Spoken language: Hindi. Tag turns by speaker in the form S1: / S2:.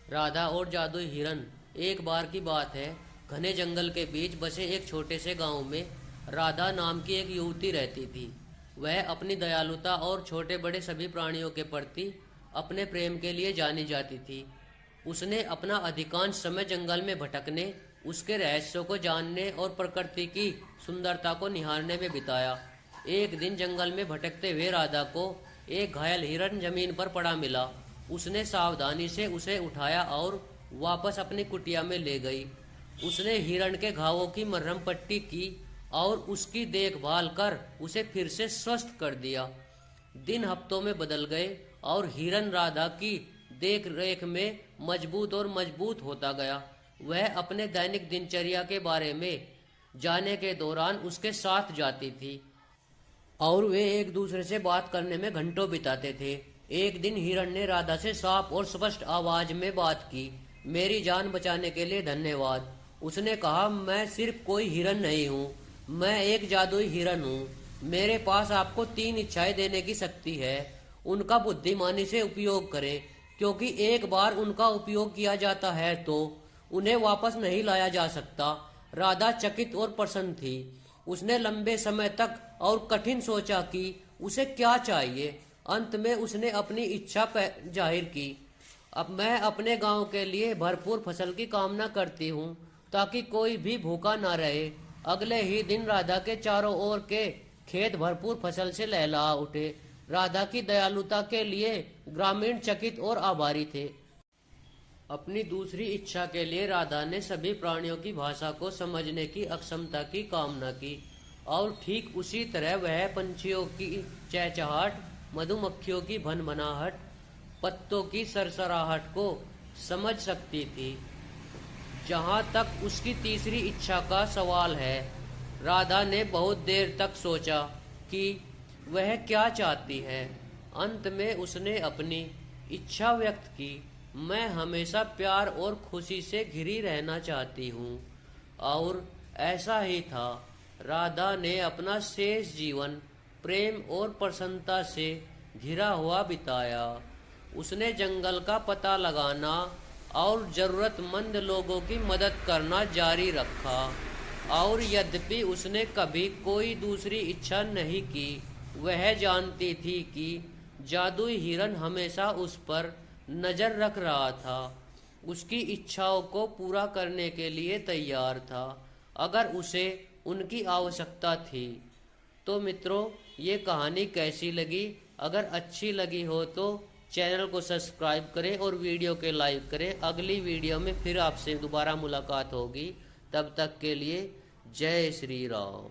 S1: राधा और जादुई हिरन। एक बार की बात है, घने जंगल के बीच बसे एक छोटे से गांव में राधा नाम की एक युवती रहती थी। वह अपनी दयालुता और छोटे बड़े सभी प्राणियों के प्रति अपने प्रेम के लिए जानी जाती थी। उसने अपना अधिकांश समय जंगल में भटकने, उसके रहस्यों को जानने और प्रकृति की सुंदरता को निहारने में बिताया। एक दिन जंगल में भटकते हुए राधा को एक घायल हिरन जमीन पर पड़ा मिला। उसने सावधानी से उसे उठाया और वापस अपनी कुटिया में ले गई। उसने हिरण के घावों की मरहम पट्टी की और उसकी देखभाल कर उसे फिर से स्वस्थ कर दिया। दिन हफ्तों में बदल गए और हिरन राधा की देख रेख में मजबूत और मजबूत होता गया। वह अपने दैनिक दिनचर्या के बारे में जाने के दौरान उसके साथ जाती थी और वे एक दूसरे से बात करने में घंटों बिताते थे। एक दिन हिरण ने राधा से साफ और स्पष्ट आवाज में बात की। मेरी जान बचाने के लिए धन्यवाद। उसने कहा, मैं सिर्फ कोई हिरन नहीं हूँ, मैं एक जादुई हिरन हूँ। मेरे पास आपको 3 इच्छाएं देने की शक्ति है। उनका बुद्धिमानी से उपयोग करें, क्योंकि एक बार उनका उपयोग किया जाता है तो उन्हें वापस नहीं लाया जा सकता। राधा चकित और प्रसन्न थी। उसने लंबे समय तक और कठिन सोचा कि उसे क्या चाहिए। अंत में उसने अपनी इच्छा जाहिर की। अब मैं अपने गांव के लिए भरपूर फसल की कामना करती हूँ, ताकि कोई भी भूखा ना रहे। अगले ही दिन राधा के चारों ओर के खेत भरपूर फसल से लहला उठे। राधा की दयालुता के लिए ग्रामीण चकित और आभारी थे। अपनी दूसरी इच्छा के लिए राधा ने सभी प्राणियों की भाषा को समझने की अक्षमता की कामना की और ठीक उसी तरह वह पंछियों की चहचहाट, मधुमक्खियों की भनभनाहट, पत्तों की सरसराहट को समझ सकती थी। जहाँ तक उसकी तीसरी इच्छा का सवाल है, राधा ने बहुत देर तक सोचा कि वह क्या चाहती है। अंत में उसने अपनी इच्छा व्यक्त की, मैं हमेशा प्यार और खुशी से घिरी रहना चाहती हूँ। और ऐसा ही था। राधा ने अपना शेष जीवन प्रेम और प्रसन्नता से घिरा हुआ बिताया। उसने जंगल का पता लगाना और जरूरतमंद लोगों की मदद करना जारी रखा। और यद्यपि उसने कभी कोई दूसरी इच्छा नहीं की, वह जानती थी कि जादुई हिरन हमेशा उस पर नजर रख रहा था, उसकी इच्छाओं को पूरा करने के लिए तैयार था, अगर उसे उनकी आवश्यकता थी। तो मित्रों, ये कहानी कैसी लगी? अगर अच्छी लगी हो तो चैनल को सब्सक्राइब करें और वीडियो के लाइक करें। अगली वीडियो में फिर आपसे दोबारा मुलाकात होगी। तब तक के लिए जय श्री राम।